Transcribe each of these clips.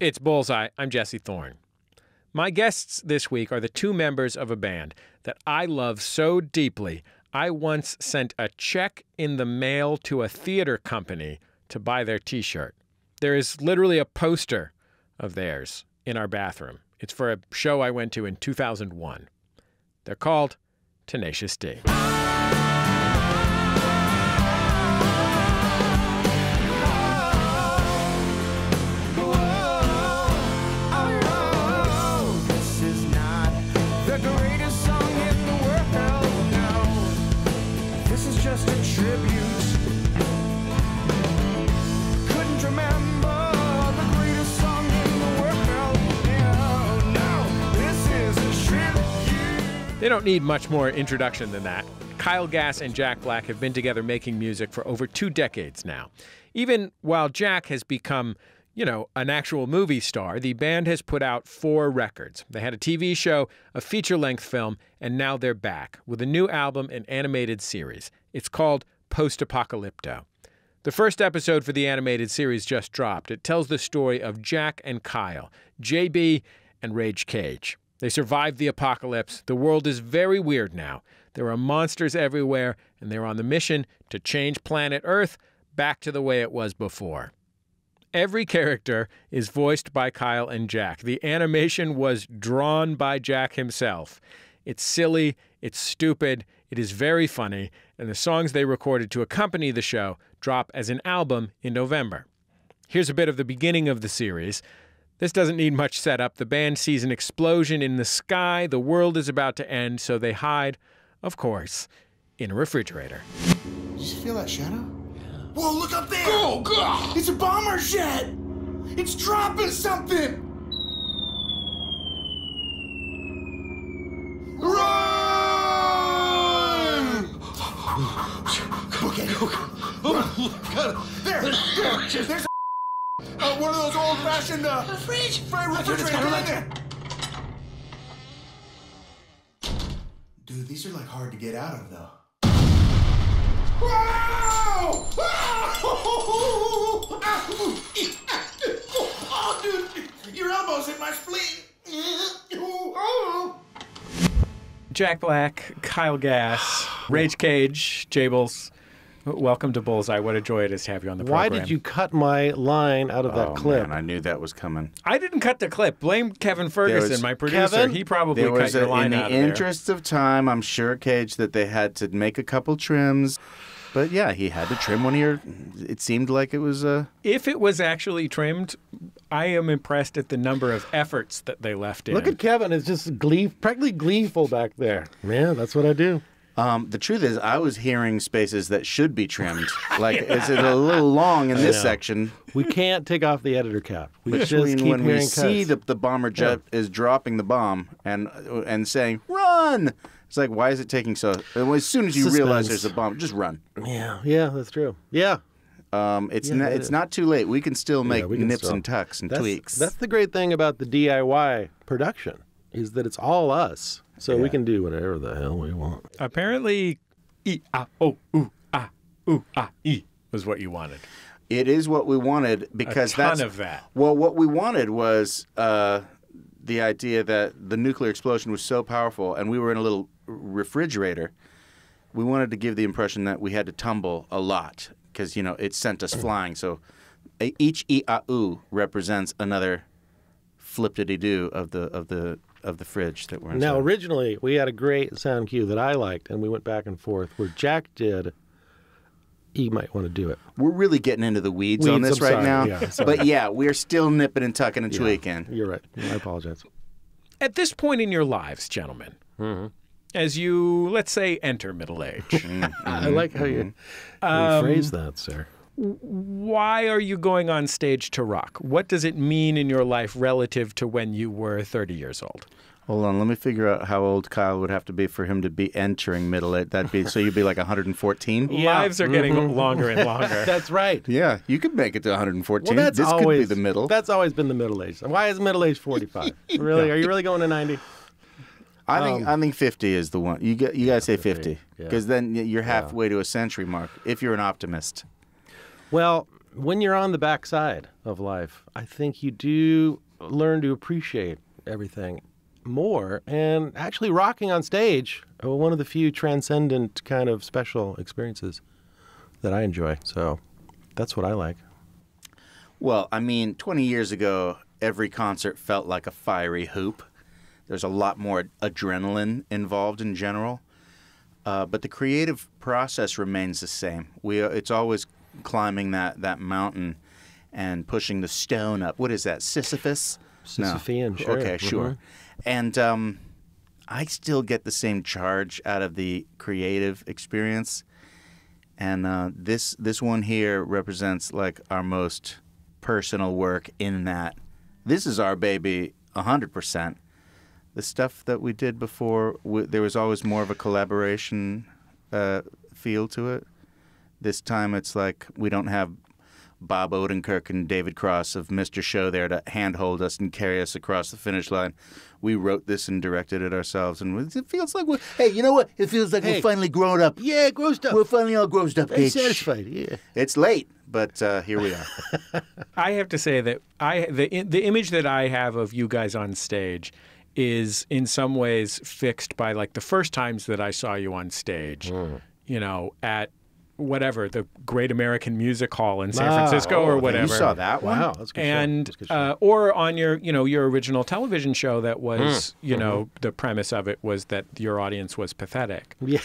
It's Bullseye. I'm Jesse Thorn. My guests this week are the two members of a band that I love so deeply, I once sent a check in the mail to a theater company to buy their T-shirt. There is literally a poster of theirs in our bathroom. It's for a show I went to in 2001. They're called Tenacious D. They don't need much more introduction than that. Kyle Gass and Jack Black have been together making music for over 2 decades now. Even while Jack has become, an actual movie star, the band has put out 4 records. They had a TV show, a feature-length film, and now they're back with a new album and animated series. It's called Post-Apocalypto. The first episode for the animated series just dropped. It tells the story of Jack and Kyle, JB and Rage Cage. They survived the apocalypse. The world is very weird now. There are monsters everywhere, and they're on the mission to change planet Earth back to the way it was before. Every character is voiced by Kyle and Jack. The animation was drawn by Jack himself. It's silly, it's stupid, it is very funny, and the songs they recorded to accompany the show drop as an album in November. Here's a bit of the beginning of the series. This doesn't need much setup. The band sees an explosion in the sky. The world is about to end, so they hide, of course, in a refrigerator. Did you feel that shadow? Yeah. Whoa, look up there! Oh, God! It's a bomber jet! It's dropping something! Run! Okay. There! There's one of those old-fashioned refrigerators. Get in there. Dude, these are hard to get out of, though. Whoa! Oh, dude, your elbows hit my spleen. Jack Black, Kyle Gass, Rage Cage, Jables. Welcome to Bullseye. What a joy it is to have you on the program. Why did you cut my line out of that clip? Man, I knew that was coming. I didn't cut the clip. Blame Kevin Ferguson, my producer. Kevin? He probably cut your line out of there. In the interest of time, I'm sure, Cage, that they had to make a couple trims. But yeah, he had to trim one of your... It seemed like it was... If it was actually trimmed, I am impressed at the number of efforts that they left in. Look at Kevin. It's just practically gleeful back there. Yeah, that's what I do. The truth is, I was hearing spaces that should be trimmed. Is it a little long in this section? We can't take off the editor cap. We Between just keep when we hearing see cuts. the bomber jet is dropping the bomb and saying, run! It's like, why is it taking so... As soon as you realize there's a bomb, just run. Yeah, that's true. Yeah. It's not too late. We can still make nips and tucks and tweaks. That's the great thing about the DIY production, is that it's all us. So we can do whatever the hell we want. Apparently, E-A-O-U-A-U-A-E was what you wanted. It is what we wanted because a ton of that. Well, what we wanted was the idea that the nuclear explosion was so powerful and we were in a little refrigerator. We wanted to give the impression that we had to tumble a lot because, it sent us flying. So each E-A-U represents another flip-diddy-doo of the fridge that we're in. Now, originally, we had a great sound cue that I liked, and we went back and forth where Jack did. He might want to do it. We're really getting into the weeds on this right now. Yeah, but yeah, we're still nipping and tucking and tweaking. You're right. I apologize. At this point in your lives, gentlemen, as you, let's say, enter middle age. I like how you rephrase that, sir. Why are you going on stage to rock? What does it mean in your life relative to when you were 30 years old? Hold on, let me figure out how old Kyle would have to be for him to be entering middle age. So you'd be like 114? Lives are getting longer and longer. That's right. Yeah, you could make it to 114. Well, this could be the middle. That's always been the middle age. Why is middle age 45? Really? Are you really going to 90? I think 50 is the one. You guys say 50 because then you're halfway to a century mark if you're an optimist. Well, when you're on the backside of life, I think you do learn to appreciate everything more. And actually rocking on stage, one of the few transcendent kind of special experiences that I enjoy. So that's what I like. Well, I mean, 20 years ago, every concert felt like a fiery hoop. There's a lot more adrenaline involved in general. But the creative process remains the same. It's always climbing that mountain and pushing the stone up. What is that, Sisyphus? Sisyphean, No. sure. Okay, sure. And I still get the same charge out of the creative experience. And this one here represents like our most personal work in that this is our baby 100%. The stuff that we did before, there was always more of a collaboration feel to it. This time it's like we don't have Bob Odenkirk and David Cross of Mr. Show there to handhold us and carry us across the finish line. We wrote this and directed it ourselves, and it feels like hey, you know what? It feels like we're finally grown up. Yeah, grossed up. We're finally all grossed up. Very satisfied, yeah. It's late, but here we are. I have to say that the image that I have of you guys on stage is in some ways fixed by like the first times that I saw you on stage, you know, at whatever, the Great American Music Hall in San Francisco or whatever. You saw that one? Wow, that's a good show. And That's a good show. or on your original television show that was, you know, the premise of it was that your audience was pathetic. Yeah.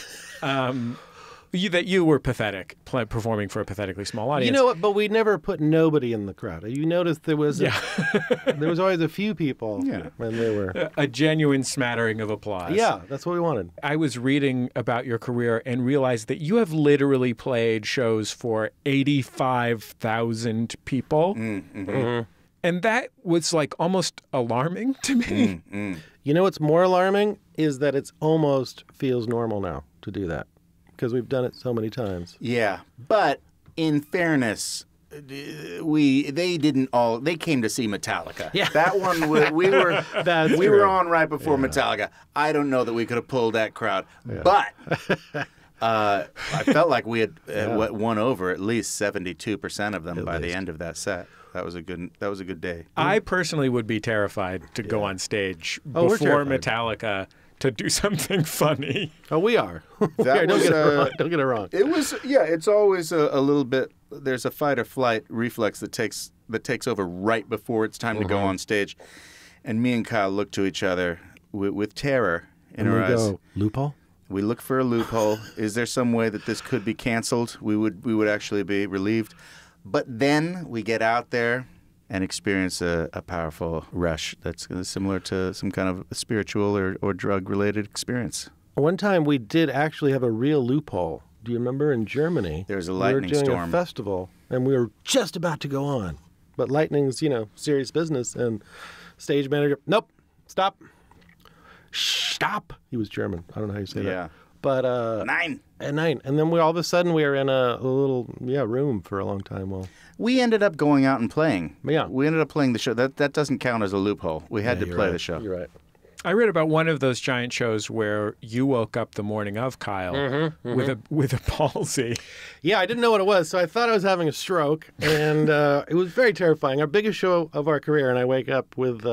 That you were pathetic, performing for a pathetically small audience. You know what? But we never put nobody in the crowd. You noticed there was there was always a few people when they were a genuine smattering of applause. Yeah, that's what we wanted. I was reading about your career and realized that you have literally played shows for 85,000 people. And that was like almost alarming to me. You know what's more alarming is that it's almost feels normal now to do that because we've done it so many times. Yeah, but in fairness, they came to see Metallica. Yeah. That one we were on right before Metallica. I don't know that we could have pulled that crowd, but I felt like we had won over at least 72% of them by the end of that set. That was a good day. I personally would be terrified to go on stage we're before terrified. Metallica to do something funny. Oh, we are. That was, don't get it wrong. It was it's always a little bit. There's a fight or flight reflex that takes over right before it's time to go on stage, and me and Kyle look to each other with terror in our eyes. Go, loophole? We look for a loophole. Is there some way that this could be canceled? We would actually be relieved. But then we get out there and experience a powerful rush that's similar to some kind of spiritual or drug-related experience. One time we did actually have a real loophole. Do you remember in Germany? There was a lightning storm. We were doing storm. a festival, and we were just about to go on. But lightning's, serious business. And stage manager, nope, stop. Stop. He was German. I don't know how you say that. But 9. At 9. And then all of a sudden we were in a little room for a long time. Well, We ended up going out and playing. Yeah. We ended up playing the show. That doesn't count as a loophole. We had to play the show. You're right. I read about one of those giant shows where you woke up the morning of, Kyle, with a palsy. Yeah, I didn't know what it was, so I thought I was having a stroke, and it was very terrifying. Our biggest show of our career, and I wake up with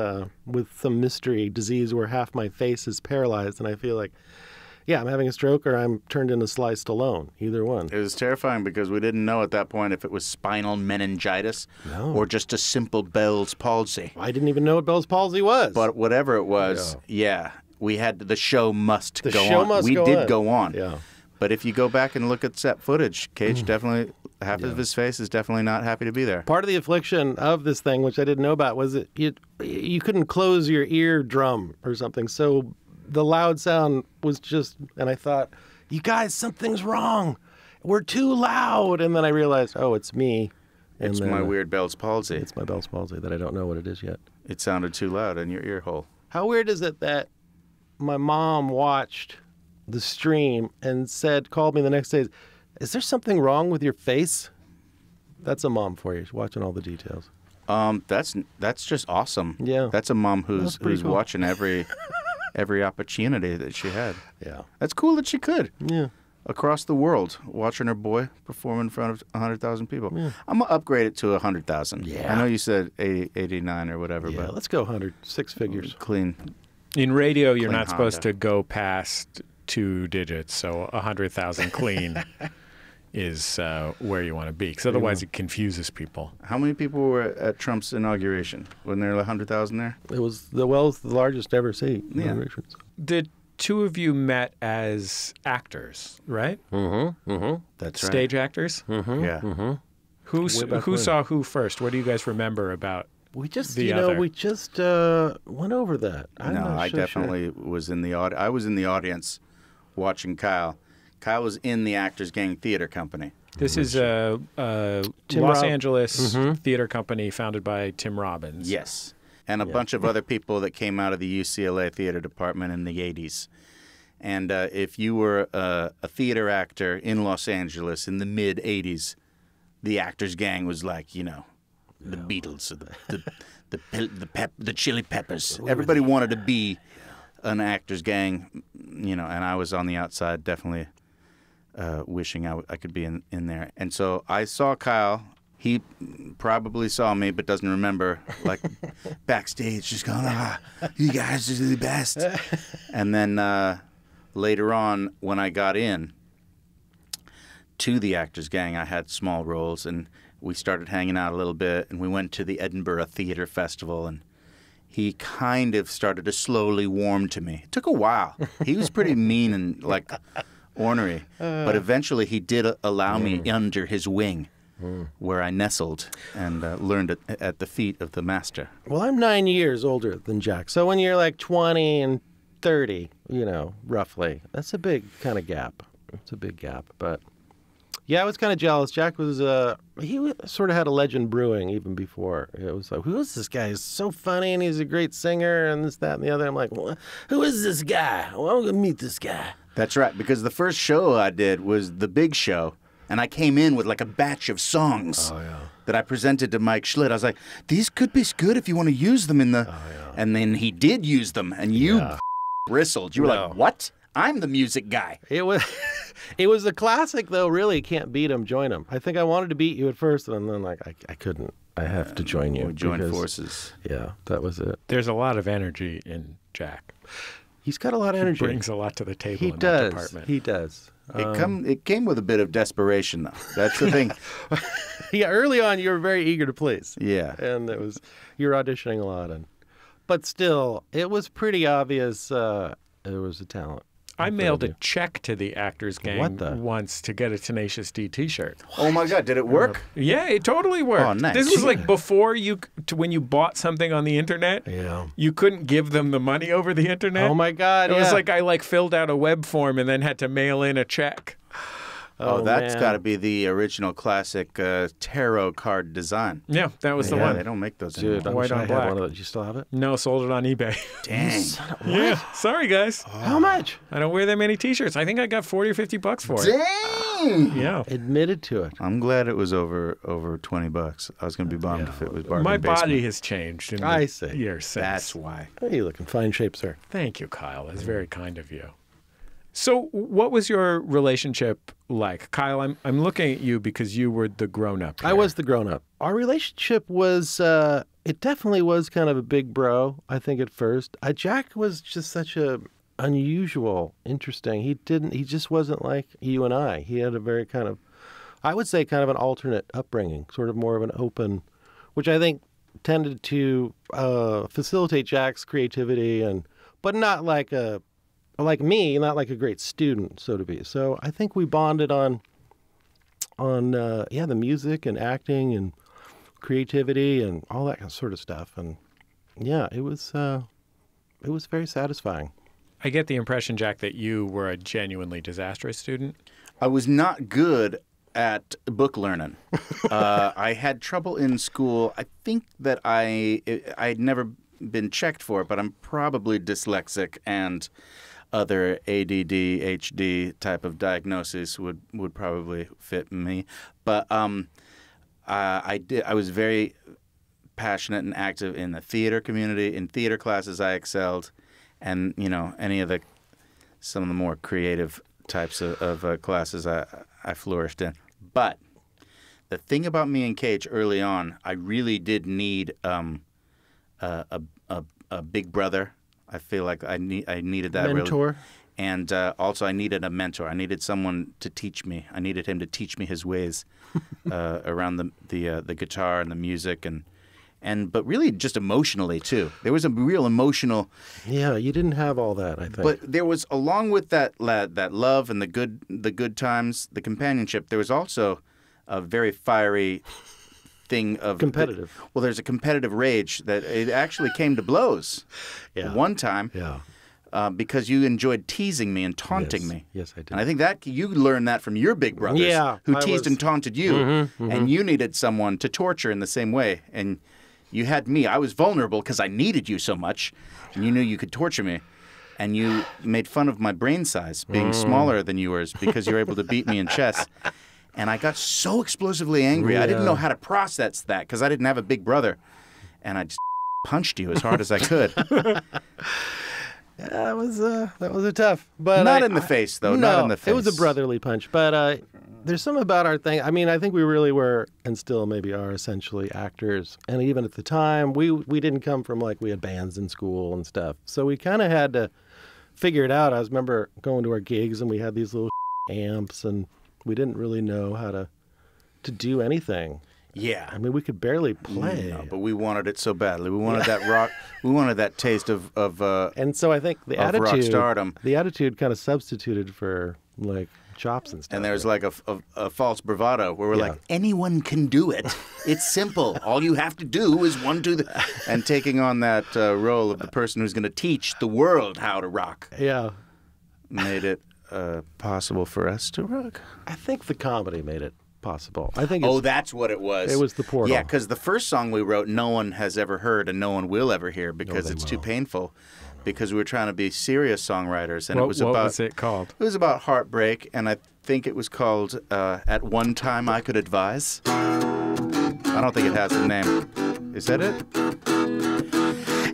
some mystery disease where half my face is paralyzed, and I feel like, I'm having a stroke or I'm turned into Sly Stallone, either one. It was terrifying because we didn't know at that point if it was spinal meningitis or just a simple Bell's palsy. I didn't even know what Bell's palsy was. But whatever it was, we had the show must go on. We go did on. go on. Yeah. But if you go back and look at set footage, Cage definitely, half of his face is definitely not happy to be there. Part of the affliction of this thing, which I didn't know about, was that you couldn't close your eardrum or something. So the loud sound was just, and I thought, you guys, something's wrong. We're too loud. And then I realized, it's me. And It's then, my weird Bell's palsy. It's my Bell's palsy that I don't know what it is yet. It sounded too loud in your ear hole. How weird is it that my mom watched the stream and called me the next day, is there something wrong with your face? That's a mom for you. She's watching all the details. That's just awesome. Yeah. That's a mom who's pretty cool. watching every opportunity that she had. Yeah. That's cool that she could. Yeah. across the world watching her boy perform in front of 100,000 people. Yeah. I'm going to upgrade it to 100,000. Yeah. I know you said 89 or whatever, Yeah, but let's go 100, 6 figures. Clean. In radio, you're Clean not supposed Honda. to go past 2 digits, so 100,000 clean is where you want to be, because otherwise it confuses people. How many people were at Trump's inauguration? Wasn't there 100,000 there? It was the largest ever seat. Yeah. The two of you met as actors, right? That's Stage actors? Yeah. Who saw who first? What do you guys remember about We just, the other? we just went over that. I definitely was in the audience. I was in the audience watching Kyle. Kyle was in the Actors Gang Theater Company. This is a Los Angeles theater company founded by Tim Robbins. Yes. And a bunch of other people that came out of the UCLA theater department in the 80s. And if you were a theater actor in Los Angeles in the mid-80s, the Actors Gang was like, you know, the Beatles, or the Chili Peppers. Everybody wanted to be an Actors Gang, you know, and I was on the outside definitely wishing I could be in there. And so I saw Kyle. He probably saw me but doesn't remember, like backstage just going, you guys are the best. And then later on when I got in to the Actors Gang, I had small roles and we started hanging out a little bit and we went to the Edinburgh Theatre Festival and he kind of started to slowly warm to me. It took a while. He was pretty mean and like ornery, but eventually he did allow me under his wing, where I nestled and learned at the feet of the master. Well, I'm 9 years older than Jack, so when you're like 20 and 30, you know, roughly, that's a big kind of gap. It's a big gap, but yeah, I was kind of jealous. Jack was sort of had a legend brewing even before. It was like, who is this guy? He's so funny and he's a great singer and this, that, and the other. I'm like, well, who is this guy? Well, I'm gonna meet this guy. That's right, because the first show I did was the big show, and I came in with like a batch of songs that I presented to Mike Schlitt. I was like, these could be good if you want to use them in the... And then he did use them, and you bristled. You were like, what? I'm the music guy. It was it was a classic, though, really. Can't beat him, join him. I think I wanted to beat you at first, and then like I couldn't. I have to join you. We joined forces. Yeah, that was it. There's a lot of energy in Jack. He's got a lot of energy. He brings a lot to the table in that does. department. He does. It came with a bit of desperation, though. That's the thing. Yeah, early on, you were very eager to please. Yeah. And you were auditioning a lot. But still, it was pretty obvious there was a talent. I mailed a check to the Actors Gang What once to get a Tenacious D T-shirt. Oh my God, did it work? Yeah, it totally worked. Oh, nice. This was like before when you bought something on the internet. Yeah. You couldn't give them the money over the internet. Oh my God! It was like I filled out a web form and then had to mail in a check. Oh, that's man. got to be the original classic tarot card design. Yeah, that was the Yeah, one. they don't make those Dude, I anymore. wish White I on had black. one of those. You still have it? No, sold it on eBay. Dang. Yeah, sorry guys. How much? I don't wear that many T-shirts. I think I got $40 or $50 for it. Dang. Yeah. Admitted to it. I'm glad it was over $20. I was going to be bummed if it was bargain My basement. body has changed in I the see. years since. That's why. Hey, you look in fine shape, sir. Thank you, Kyle. That's very kind of you. So, what was your relationship like, Kyle? I'm looking at you because you were the grown-up. I here. was the grown-up. Our relationship was, it definitely was kind of a big bro, I think, at first. Jack was just such a unusual, interesting. He just wasn't like you and I. He had a very kind of, I would say, kind of an alternate upbringing, sort of more of an open, which I think tended to facilitate Jack's creativity, but not like me, not like a great student, so to be. So I think we bonded on the music and acting and creativity and all that sort of stuff. And yeah, it was very satisfying. I get the impression, Jack, that you were a genuinely disastrous student. I was not good at book learning. I had trouble in school. I think that I'd never been checked for it, but I'm probably dyslexic, and other ADD, HD type of diagnoses would probably fit me. But I was very passionate and active in the theater community. In theater classes, I excelled, and some of the more creative types of classes I flourished in. But the thing about me and Cage early on, I really did need a big brother. I feel like I needed that Mentor. really. And also, I needed a mentor. I needed someone to teach me. I needed him to teach me his ways around the guitar and the music, but really just emotionally too. There was a real emotional. Yeah, you didn't have all that, I think. But there was, along with that love and the good times, the companionship. There was also a very fiery thing of competitive. Well, there's a competitive rage that it actually came to blows. Yeah. One time. Yeah. Because you enjoyed teasing me and taunting me. Yes, I did. And I think that you learned that from your big brothers, who teased and taunted you, and you needed someone to torture in the same way. And you had me. I was vulnerable because I needed you so much, and you knew you could torture me. And you made fun of my brain size being smaller than yours because you were able to beat me in chess. And I got so explosively angry. I didn't know how to process that because I didn't have a big brother. And I just punched you as hard as I could. That was a tough, but not in the face though. No, not in the face. It was a brotherly punch. But there's something about our thing. I mean, I think we really were, and still maybe are, essentially actors. And even at the time, we didn't come from we had bands in school and stuff. So we kind of had to figure it out. I remember going to our gigs and we had these little amps, and we didn't really know how to do anything. Yeah. I mean, we could barely play. No, but we wanted it so badly. We wanted that rock. We wanted that taste of and so I think the rock attitude, stardom. The attitude kind of substituted for chops and stuff. And there's a false bravado where we're like, anyone can do it. It's simple. All you have to do is 1, 2, and taking on that role of the person who's going to teach the world how to rock. Yeah. Made it possible for us to rock. I think the comedy made it possible. I think. That's what it was. It was the portal. Yeah, because the first song we wrote, no one has ever heard and no one will ever hear because it's too painful. Because we were trying to be serious songwriters, and what was it called? It was about heartbreak, and I think it was called "At One Time I Could Advise." I don't think it has a name. Is that it?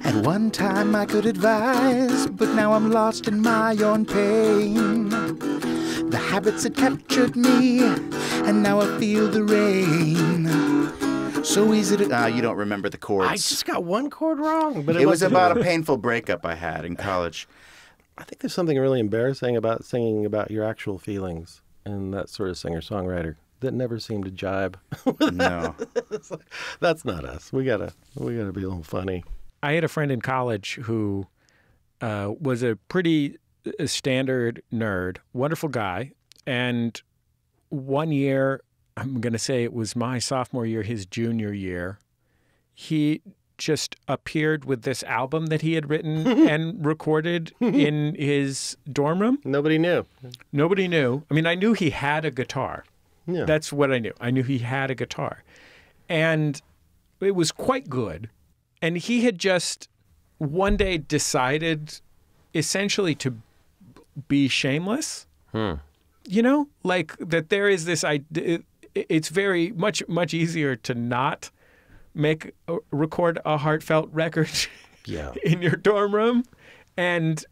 At one time I could advise, but now I'm lost in my own pain. The habits had captured me, and now I feel the rain. So easy to... you don't remember the chords. I just got one chord wrong. But it was about a painful breakup I had in college. I think there's something really embarrassing about singing about your actual feelings and that sort of singer-songwriter that never seemed to jibe. No. That's not us. We gotta be a little funny. I had a friend in college who was a pretty standard nerd, wonderful guy. And one year, I'm going to say it was my sophomore year, his junior year, he just appeared with this album that he had written and recorded in his dorm room. Nobody knew. Nobody knew. I mean, I knew he had a guitar. Yeah. That's what I knew. I knew he had a guitar. And it was quite good. And he had just one day decided essentially to be shameless. You know, like that there is this idea. It's very much easier to not record a heartfelt record in your dorm room and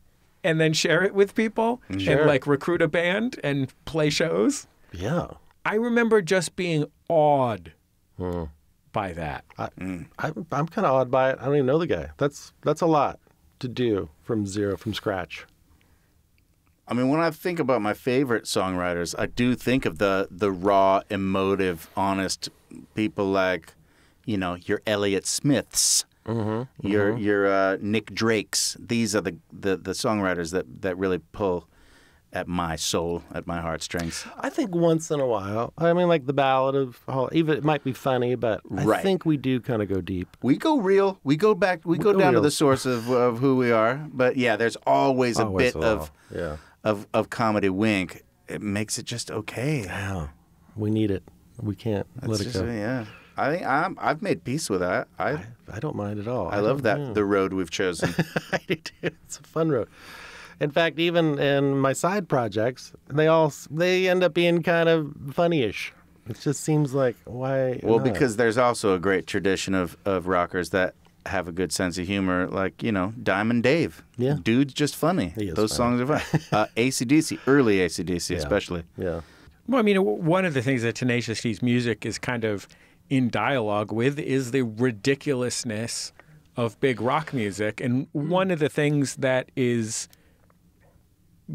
then share it with people and recruit a band and play shows. Yeah. I remember just being awed by that. I'm kind of awed by it. I don't even know the guy. That's a lot to do from scratch. I mean, when I think about my favorite songwriters, I do think of the raw, emotive, honest people like, your Elliott Smiths, your Nick Drakes. These are the songwriters that really pull at my soul, at my heartstrings. I think once in a while. I mean, like the Ballad of even it might be funny, but I think we do kind of go deep. We go real. We go back. We go down to the source of who we are. But yeah, there's always a bit of comedy wink. It makes it just okay. Yeah, we need it. We can't let it go. Yeah, I think I've made peace with that. I don't mind at all. I love that the road we've chosen. I do too. It's a fun road. In fact, even in my side projects, they end up being kind of funny-ish. It just seems like why? Well, not? because there's also a great tradition of rockers that have a good sense of humor, like, you know, Diamond Dave. Yeah. Dude's just funny. He is Those funny. songs are fun. AC/DC, early AC/DC especially. Yeah. Well, I mean, one of the things that Tenacious D's music is kind of in dialogue with is the ridiculousness of big rock music. And one of the things that is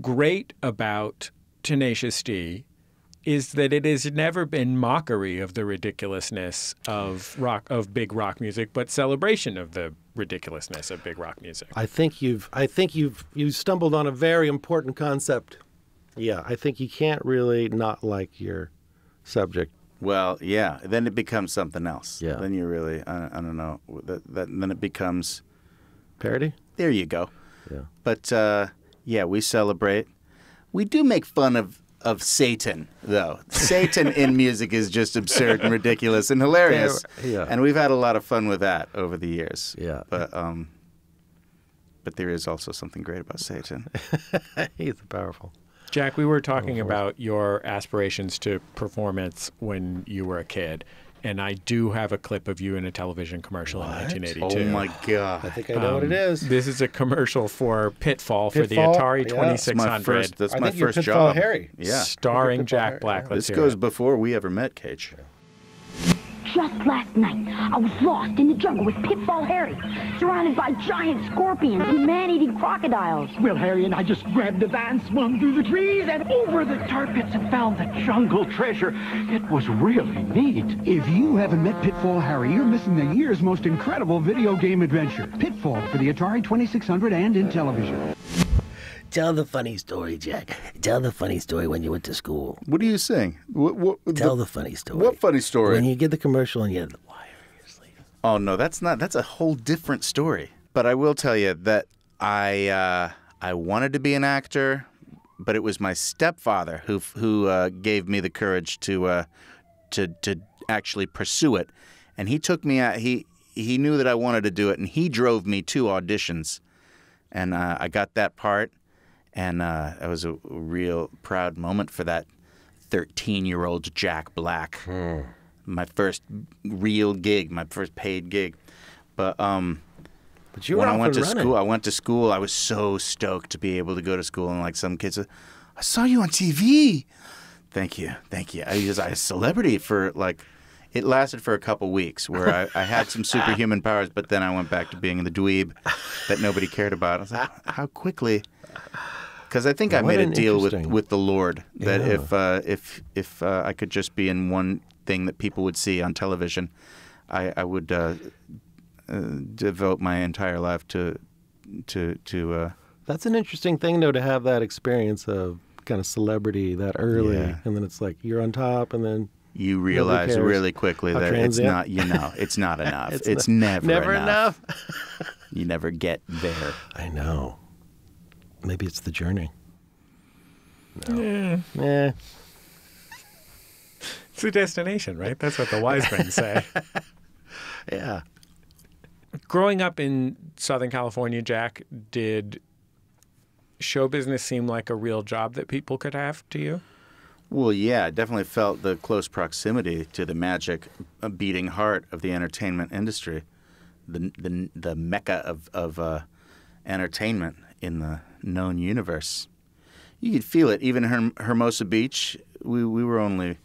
great about Tenacious D is that it has never been mockery of the ridiculousness of big rock music, but celebration of the ridiculousness of big rock music. I think you've stumbled on a very important concept. Yeah, I think you can't really not like your subject. Well, yeah. Then it becomes something else. Yeah. Then you really, I don't know. Then it becomes Parody? there. You go. Yeah. But yeah, we celebrate. We do make fun of Satan, though. Satan in music is just absurd and ridiculous and hilarious. Yeah. And we've had a lot of fun with that over the years. Yeah. But there is also something great about Satan. He's powerful. Jack, we were talking about your aspirations to performance when you were a kid, and I do have a clip of you in a television commercial in 1982. Oh my God! I think I know what it is. This is a commercial for Pitfall for the Pitfall? Atari Yeah. 2600, That's I my think you're first Pitfall job. Harry. Yeah. starring Pitfall Jack Harry. Black. Let's This hear goes it. before we ever met, Cage. Just last night, I was lost in the jungle with Pitfall Harry, surrounded by giant scorpions and man-eating crocodiles. Well, Harry and I just grabbed the van, swung through the trees, and over the tar pits and found the jungle treasure. It was really neat. If you haven't met Pitfall Harry, you're missing the year's most incredible video game adventure. Pitfall for the Atari 2600 and in television. Tell the funny story, Jack. Tell the funny story when you went to school. What are you saying? Tell the funny story. What funny story? When you get the commercial and you have the wire in your sleeve. Oh no, that's a whole different story. But I will tell you that I wanted to be an actor, but it was my stepfather who gave me the courage to actually pursue it, and he took me out. He knew that I wanted to do it, and he drove me to auditions, and I got that part, and it was a real proud moment for that 13-year-old Jack Black. My first real gig, my first paid gig. But you were when I off went and to running. school, I went to school. I was so stoked to be able to go to school, and like some kids, I saw you on TV. Thank you. I was a celebrity for like. It lasted for a couple weeks where I had some superhuman powers, but then I went back to being the dweeb that nobody cared about. I was like, how quickly? Because I think I What made a an deal interesting- with the Lord that Yeah. if I could just be in one thing that people would see on television, I would devote my entire life to. That's an interesting thing, though, to have that experience of kind of celebrity that early, Yeah. and then it's like you're on top, and then You realize cares really quickly how that it's transient. not. It's not enough. it's not- never enough. You never get there. I know. Maybe it's the journey. Yeah. Eh. It's the destination, right? That's what the wise men say. Yeah. Growing up in Southern California, Jack, did show business seem like a real job that people could have to you? Well, yeah, I definitely felt the close proximity to the magic, beating heart of the entertainment industry, the mecca of entertainment in the known universe. You could feel it. Even Hermosa Beach, we were only,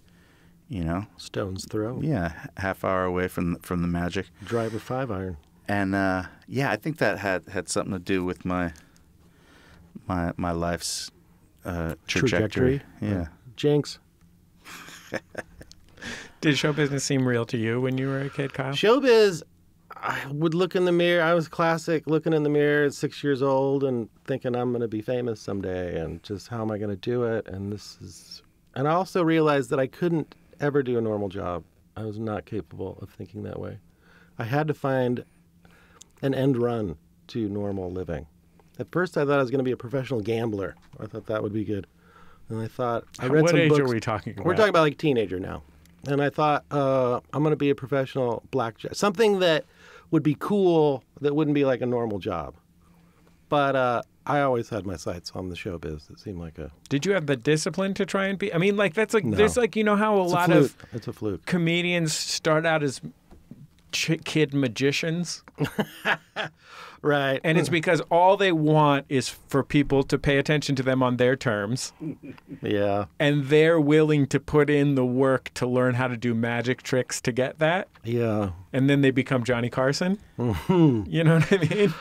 Stone's throw. yeah, half hour away from the magic. Driver 5-iron. And yeah, I think that had something to do with my life's trajectory. Yeah. Jinx. Did show business seem real to you when you were a kid, Kyle? Showbiz, I would look in the mirror. I was classic, looking in the mirror at 6 years old and thinking I'm going to be famous someday and just how am I going to do it? And I also realized that I couldn't ever do a normal job. I was not capable of thinking that way. I had to find an end run to normal living. At first, I thought I was going to be a professional gambler. I thought that would be good. And I thought, I read What some age books. are we talking about? We're talking about like teenager now. And I thought, I'm going to be a professional blackjack. Something that would be cool that wouldn't be like a normal job. But I always had my sights on the showbiz. It seemed like a... Did you have the discipline to try and be? I mean, like, that's like, No. there's like, how It's a lot fluke. of It's a fluke. comedians start out as kid magicians. Right. And it's because all they want is for people to pay attention to them on their terms. Yeah. And they're willing to put in the work to learn how to do magic tricks to get that. Yeah. And then they become Johnny Carson. You know what I mean?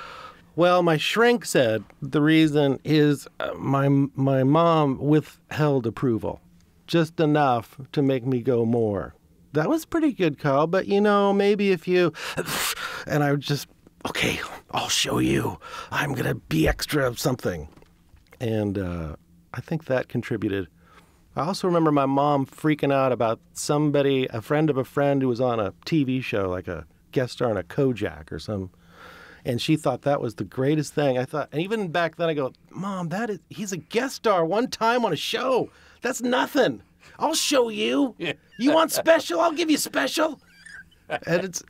Well, my shrink said the reason is my mom withheld approval, just enough to make me go more. That was pretty good, Kyle, but maybe if you... And I would just, okay, I'll show you. I'm going to be extra of something. And I think that contributed. I also remember my mom freaking out about somebody, a friend of a friend who was on a TV show, like a guest star on a Kojak or some... And she thought that was the greatest thing. I thought, and even back then I go, Mom, he's a guest star one time on a show. That's nothing. I'll show you. You want special? I'll give you special. And it's,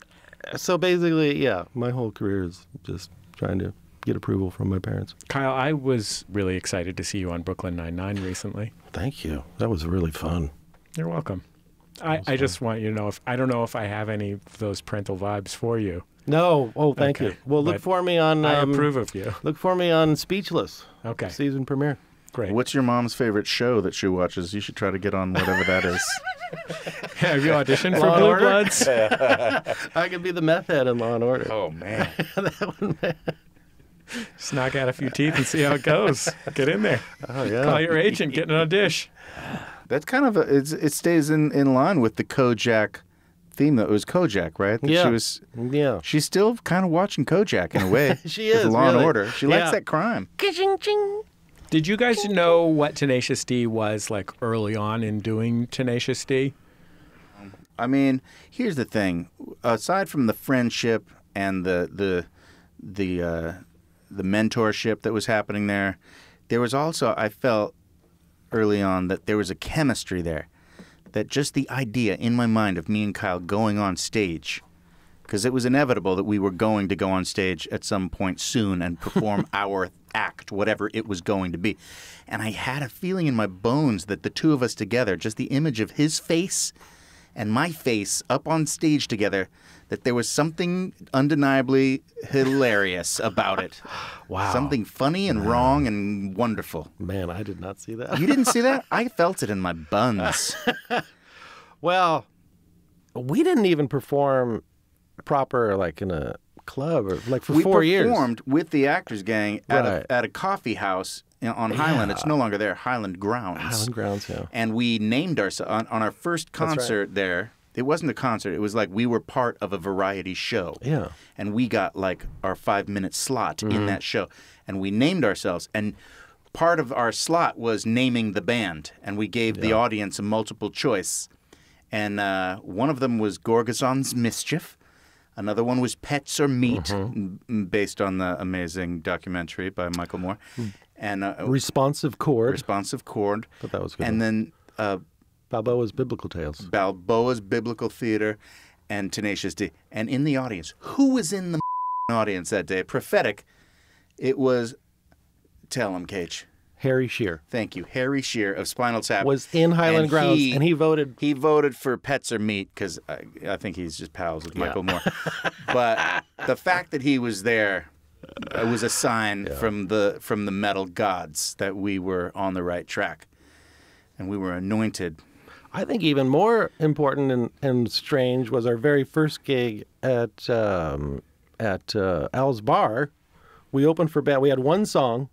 so basically, yeah, my whole career is just trying to get approval from my parents. Kyle, I was really excited to see you on Brooklyn Nine-Nine recently. Thank you. That was really fun. You're welcome. I just want you to know, I don't know if I have any of those parental vibes for you. No. Oh, thank you. Well, look for me on... I approve of you. Look for me on Speechless. Okay. Season premiere. Great. What's your mom's favorite show that she watches? You should try to get on whatever that is. Have you auditioned for Blue Bloods? I could be the meth head in Law and Order. Oh, man. That one, man. Just knock out a few teeth and see how it goes. Get in there. Oh, yeah. Call your agent. Get in a dish. That's kind of it stays in line with the Kojak theme. That was Kojak, right? That Yeah. She's still kind of watching Kojak in a way. She is, with Law and really. Order. She likes that crime. Did you guys know what Tenacious D was like early on in doing Tenacious D? I mean, here's the thing. Aside from the friendship and the mentorship that was happening there was also, I felt early on that there was a chemistry there. That just the idea in my mind of me and Kyle going on stage, because it was inevitable that we were going to go on stage at some point soon and perform our act, whatever it was going to be. And I had a feeling in my bones that the two of us together, just the image of his face and my face up on stage together, that there was something undeniably hilarious about it. Wow. Something funny and wrong and wonderful. Man, I did not see that. You didn't see that? I felt it in my buns. Well, we didn't even perform proper, like in a club or like for 4 years. We performed with the Actors Gang Right. at a coffee house on Highland. It's no longer there. Highland Grounds. Highland Grounds, yeah. And we named ourselves on our first concert there. It wasn't a concert. It was like we were part of a variety show. Yeah. And we got like our 5-minute slot in that show. And we named ourselves. And part of our slot was naming the band. And we gave the audience a multiple choice. And one of them was Gorgazon's Mischief. Another one was Pets or Meat, based on the amazing documentary by Michael Moore. And Responsive Chord. Responsive Chord. But that was good. And then Balboa's Biblical Tales. Balboa's Biblical Theater and Tenacious D. And in the audience, who was in the audience that day? Prophetic. It was, tell him, Cage. Harry Shearer. Thank you. Harry Shearer of Spinal Tap. Was in Highland Grounds, and he voted. He voted for Pets or Meat because I think he's just pals with Michael Moore. But the fact that he was there was a sign from the metal gods that we were on the right track, and we were anointed. I think even more important and strange was our very first gig at Al's Bar. We opened for band. We had one song.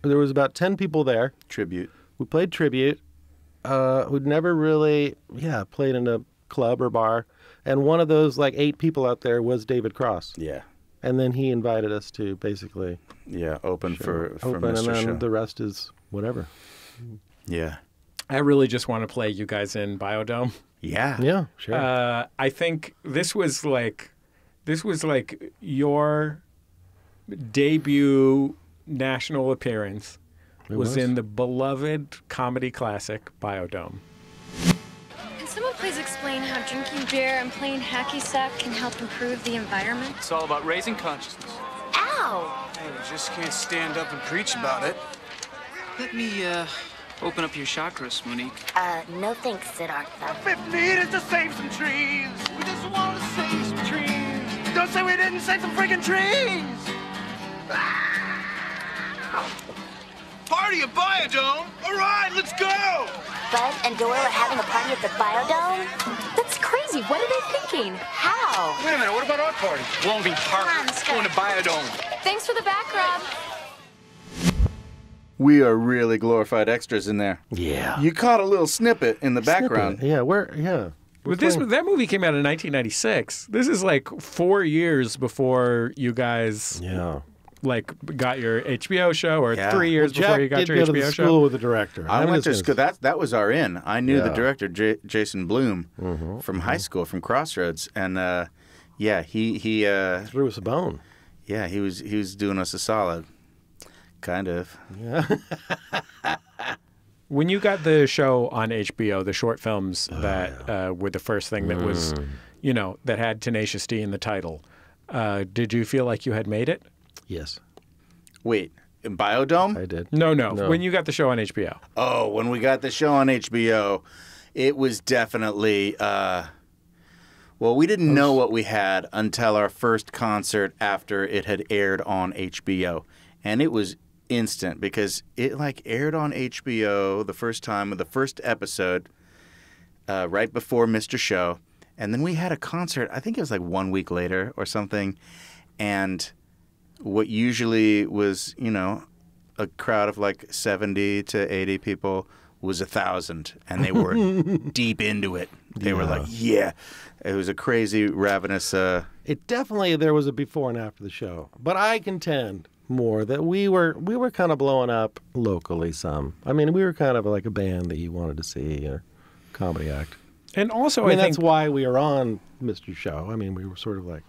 There was about 10 people there. Tribute. We played Tribute. Who'd never really, played in a club or bar. And one of those, 8 people out there was David Cross. Yeah. And then he invited us to basically... open for open, Mr. and then Show. the rest is whatever. Yeah. I really just want to play you guys in Biodome. Yeah. Yeah, sure. I think this was like your debut national appearance was in the beloved comedy classic Biodome. Can someone please explain how drinking beer and playing hacky sack can help improve the environment? It's all about raising consciousness. Ow! Hey, you just can't stand up and preach about it. Let me, open up your chakras, Monique. No thanks, Siddhartha. 50 meters to save some trees. We just want to save some trees. Don't say we didn't save some freaking trees! Party at Biodome? All right, let's go! Bud and Doyle are having a party at the Biodome? That's crazy. What are they thinking? How? Wait a minute, what about our party? Won't be Parker. Going to Biodome. Thanks for the back rub. We are really glorified extras in there. Yeah. You caught a little snippet in the background. Yeah, we're But that movie came out in 1996. This is like 4 years before you guys like got your HBO show, or 3 years before you got your Jack did go to HBO the show. school with the director. I went to school. That was our in. I knew the Yeah. director, Jason Bloom, from high school, from Crossroads, and he threw us a bone. Yeah, he was doing us a solid, kind of. Yeah. When you got the show on HBO, the short films that were the first thing that was, that had Tenacious D in the title, did you feel like you had made it? Yes. Wait, in Biodome? I did. No. When you got the show on HBO. Oh, when we got the show on HBO, it was definitely. Well, we didn't know what we had until our first concert after it had aired on HBO, and it was instant because it aired on HBO the first time with the first episode right before Mr. Show, and then we had a concert. I think it was 1 week later or something, and what usually was a crowd of 70 to 80 people was 1,000, and they were deep into it. They were it was a crazy ravenous. It definitely, there was a before and after the show, but I contend more that we were kind of blowing up locally some. I mean, we were kind of like a band that you wanted to see, or comedy act. And also, I mean, I think that's why we were on Mr. Show. I mean, we were sort of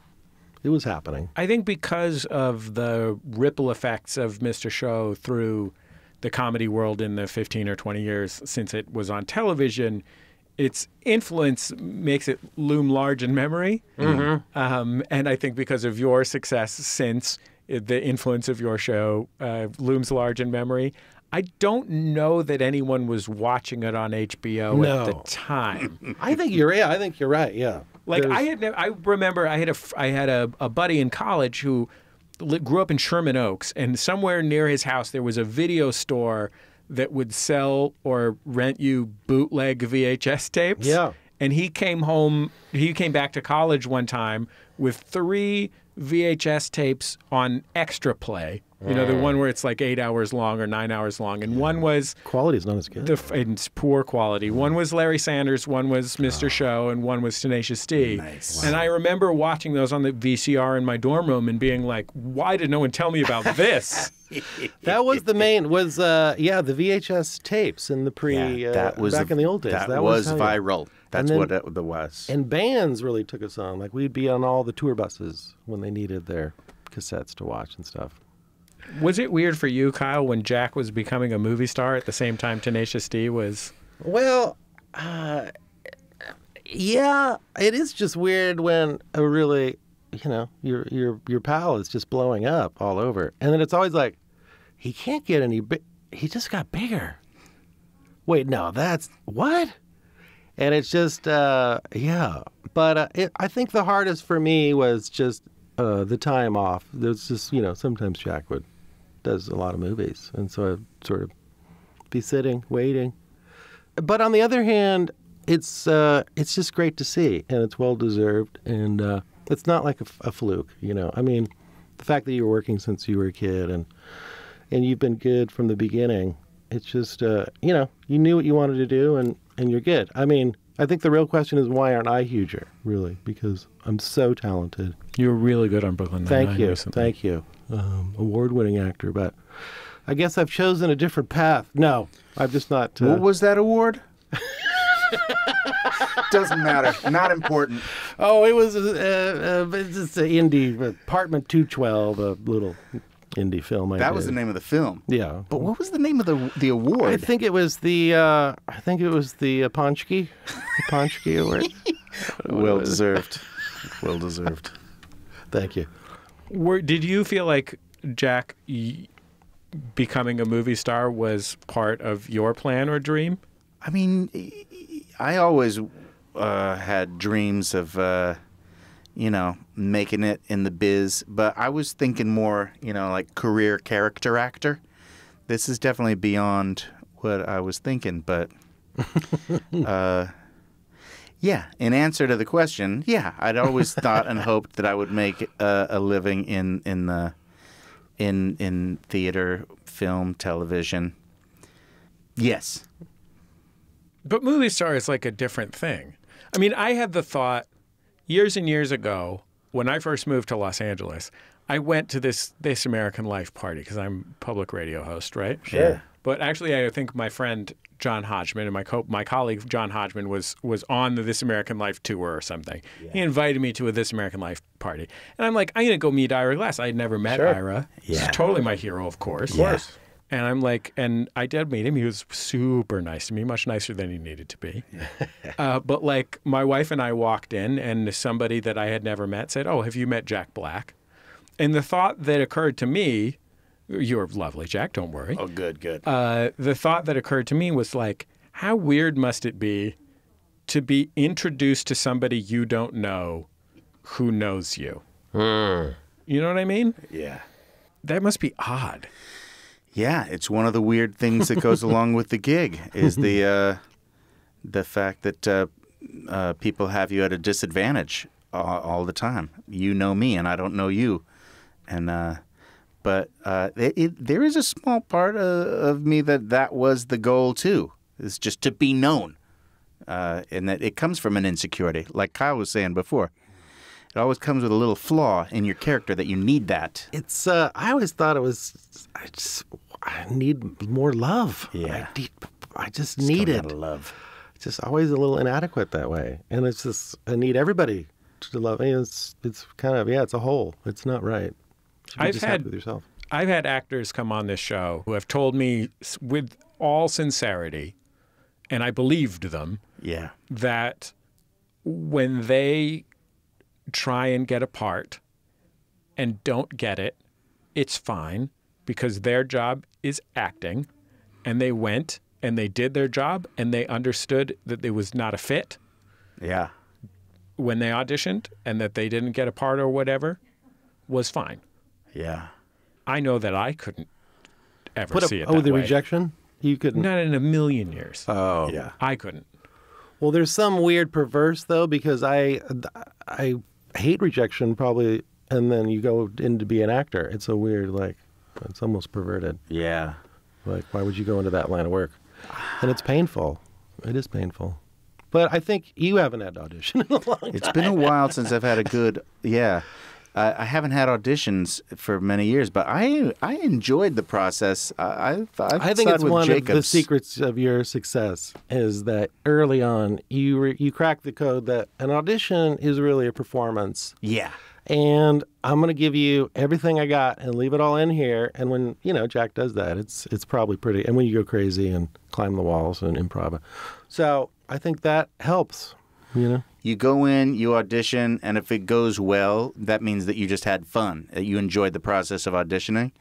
it was happening. I think because of the ripple effects of Mr. Show through the comedy world in the 15 or 20 years since it was on television, its influence makes it loom large in memory. And I think because of your success since, the influence of your show looms large in memory. I don't know that anyone was watching it on HBO at the time. I think you're right. Yeah. I remember I had a buddy in college who grew up in Sherman Oaks, and somewhere near his house there was a video store that would sell or rent you bootleg VHS tapes. Yeah. And he came back to college one time with 3 VHS tapes on Extra Play. The one where it's 8 hours long or 9 hours long. And one was... Quality's not as good. It's poor quality. One was Larry Sanders, one was Mr. Show, and one was Tenacious D. Nice. And I remember watching those on the VCR in my dorm room and being like, why did no one tell me about this? That was the main, the VHS tapes in the that was back in the old days. That was viral. That's what it was. And bands really took us on. We'd be on all the tour buses when they needed their cassettes to watch and stuff. Was it weird for you, Kyle, when Jack was becoming a movie star at the same time Tenacious D was? Well, yeah, it is just weird when a really, your pal is just blowing up all over. And then it's always he can't get any he just got bigger. Wait, no, that's what? And it's just, yeah. But I think the hardest for me was just the time off. There's just, sometimes Jack does a lot of movies. And so I'd sort of be sitting, waiting. But on the other hand, it's just great to see. And it's well-deserved. And it's not like a fluke, I mean, the fact that you were working since you were a kid and you've been good from the beginning, it's just, you knew what you wanted to do and you're good. I mean, I think the real question is, why aren't I huger, really? Because I'm so talented. You were really good on Brooklyn Nine-Nine. Thank you. Award-winning actor, but I guess I've chosen a different path. No, I've just not. What was that award? Doesn't matter. Not important. Oh, it was just an indie, Apartment 212, a little indie film. That was the name of the film. Yeah. But what was the name of the award? I think it was the Ponchki Award. Well deserved. Well deserved. Thank you. Did you feel like Jack becoming a movie star was part of your plan or dream? I mean, I always had dreams of, making it in the biz. But I was thinking more, like career character actor. This is definitely beyond what I was thinking. But, yeah, in answer to the question, yeah, I'd always thought and hoped that I would make a living in theater, film, television. Yes. But movie star is like a different thing. I mean, I had the thought years and years ago when I first moved to Los Angeles, I went to this American Life party because I'm a public radio host, right? Sure. Yeah. But actually, I think my friend John Hodgman and my colleague John Hodgman was on the This American Life tour or something. Yeah. He invited me to a This American Life party. And I'm like, I'm going to go meet Ira Glass. I had never met Ira. Yeah. He's totally my hero, of course. Of course. And I'm like, and I did meet him. He was super nice to me, much nicer than he needed to be. But like my wife and I walked in and somebody that I had never met said, "Oh, have you met Jack Black?" And the thought that occurred to me, "You're lovely, Jack, don't worry." Oh, good. The thought that occurred to me was like, how weird must it be to be introduced to somebody you don't know who knows you? You know what I mean? Yeah. That must be odd. Yeah, it's one of the weird things that goes along with the gig is the fact that people have you at a disadvantage all the time. You know me, and I don't know you, and but there is a small part of me that was the goal too. Is just to be known, and that it comes from an insecurity, like Kyle was saying before. It always comes with a little flaw in your character that you need that. It's I always thought it was I need more love. Yeah. I just need it. Love. It's just always a little inadequate that way. And it's just I need everybody to love me. It's kind of it's a whole. It's not right. You should be happy with yourself. I've had actors come on this show who have told me with all sincerity, and I believed them, that when they try and get a part and don't get it, it's fine because their job is acting, and they went and they did their job and they understood that it was not a fit. Yeah. When they auditioned and that they didn't get a part or whatever was fine. Yeah. I know that I couldn't ever see it that way. Oh, the way. rejection? You couldn't? Not in a million years. Oh. Yeah. I couldn't. Well, there's some weird perverse, though, because I hate rejection probably, and then you go in to be an actor. It's a weird, it's almost perverted. Yeah. Like, why would you go into that line of work? And it's painful. It is painful. But I think you haven't had to audition in a long time. It's been a while since I've had a good, I haven't had auditions for many years, but I enjoyed the process. I think it's one of the secrets of your success is that early on you crack the code that an audition is really a performance. Yeah. And I'm going to give you everything I got and leave it all in here. And when, Jack does that, it's probably pretty. And when you go crazy and climb the walls and improv. So I think that helps, You go in, you audition, and if it goes well, that means that you just had fun. You enjoyed the process of auditioning.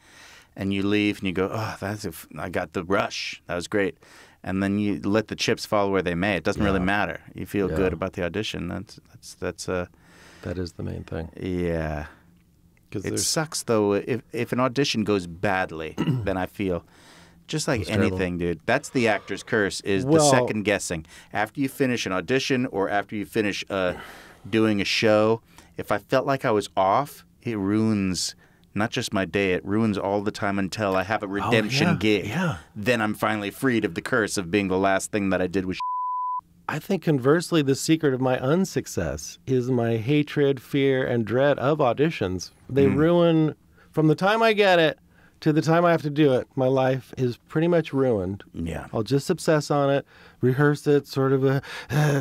And you leave and you go, I got the rush. That was great. And then you let the chips fall where they may. It doesn't really matter. You feel good about the audition. That is the main thing. Yeah. It sucks, though, if an audition goes badly, then I feel, just like anything, dude, that's the actor's curse, is the second guessing. After you finish an audition or after you finish doing a show, if I felt like I was off, it ruins not just my day, it ruins all the time until I have a redemption gig. Yeah. Then I'm finally freed of the curse of being the last thing that I did was I think conversely, the secret of my unsuccess is my hatred, fear, and dread of auditions. They ruin, from the time I get it to the time I have to do it, my life is pretty much ruined. Yeah. I'll just obsess on it, rehearse it, sort of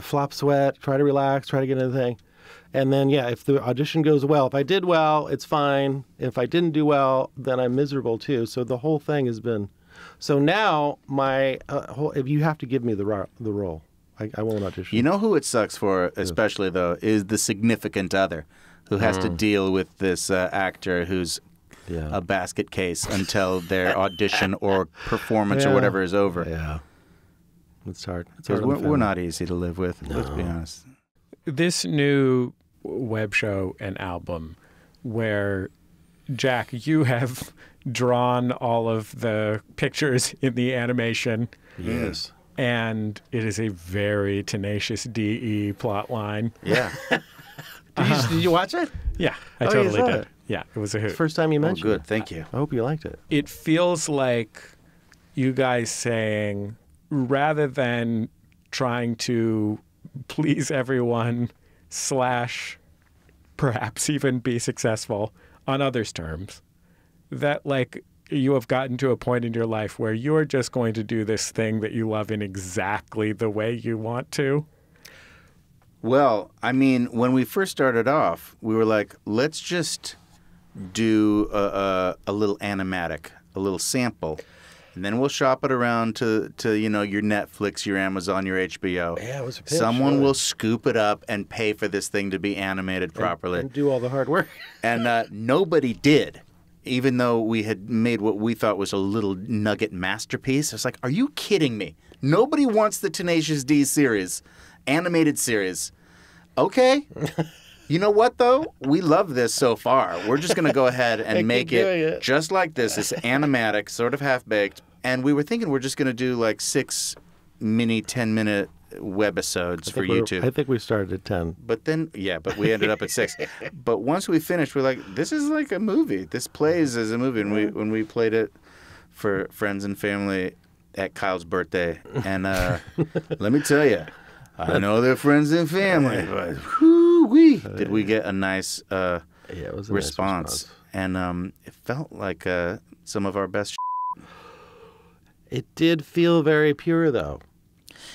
flop sweat, try to relax, try to get into the thing. And then, if the audition goes well, if I did well, it's fine. If I didn't do well, then I'm miserable too. So the whole thing has been... So now, my if you have to give me the role. I won't audition. You know who it sucks for, especially, though, is the significant other who has to deal with this actor who's a basket case until their audition or performance or whatever is over. Yeah. It's hard. Because we're not easy to live with, let's be honest. This new web show and album where, Jack, you have drawn all of the pictures in the animation. Yes. And it is a very Tenacious D plot line. Yeah. Did you watch it? Yeah, I you totally saw did. it. Yeah, it was a hoot. First time you mentioned Good. it. Thank you. I hope you liked it. It feels like you guys saying, rather than trying to please everyone / perhaps even be successful on others' terms, that like you have gotten to a point in your life where you're just going to do this thing that you love in exactly the way you want to. Well, I mean, when we first started off, we were like, let's just do a little animatic, a little sample, and then we'll shop it around to your Netflix, your Amazon, your HBO. Yeah, it was a pitch. Someone will scoop it up and pay for this thing to be animated properly. And do all the hard work. And nobody did, even though we had made what we thought was a little nugget masterpiece. I was like, are you kidding me? Nobody wants the Tenacious D series, animated series. Okay. You know what, though? We love this so far. We're just going to go ahead and make it just like this. It's animatic, sort of half-baked. And we were thinking we're just going to do like 6 mini 10-minute webisodes for YouTube. I think we started at 10. But then, but we ended up at 6. But once we finished, we're like, this is like a movie. This plays as a movie. And when we played it for friends and family at Kyle's birthday. And let me tell you, I know they're friends and family, but did we get a nice it was a response. Nice response. And it felt like some of our best It did feel very pure, though.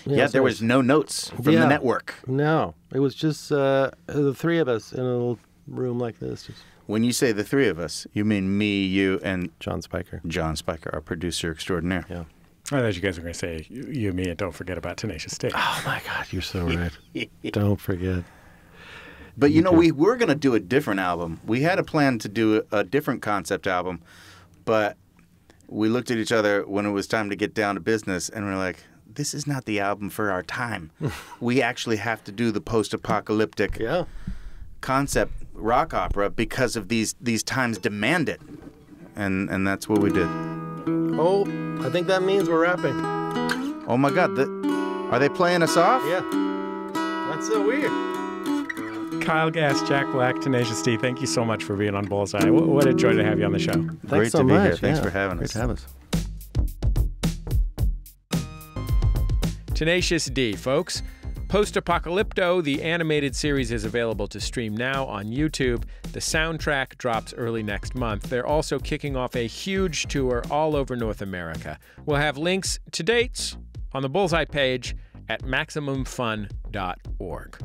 Yeah, there was no notes from the network. No, it was just the three of us in a little room like this. When you say the three of us, you mean me, you, and John Spiker. John Spiker, our producer extraordinaire. Yeah. I thought you guys were going to say, you, me, and don't forget about Tenacious D. Oh, my God, you're so right. Don't forget. But, we were going to do a different album. We had a plan to do a different concept album, but we looked at each other when it was time to get down to business, and we're like, this is not the album for our time. We actually have to do the post-apocalyptic concept rock opera because of these times demand it. And that's what we did. Oh, I think that means we're wrapping. Oh, my God. Are they playing us off? Yeah. That's so weird. Kyle Gass, Jack Black, Tenacious D, thank you so much for being on Bullseye. What a joy to have you on the show. Great to be here. Thanks for having us. Great to have us. Tenacious D, folks. Post-Apocalypto, the animated series, is available to stream now on YouTube. The soundtrack drops early next month. They're also kicking off a huge tour all over North America. We'll have links to dates on the Bullseye page at MaximumFun.org.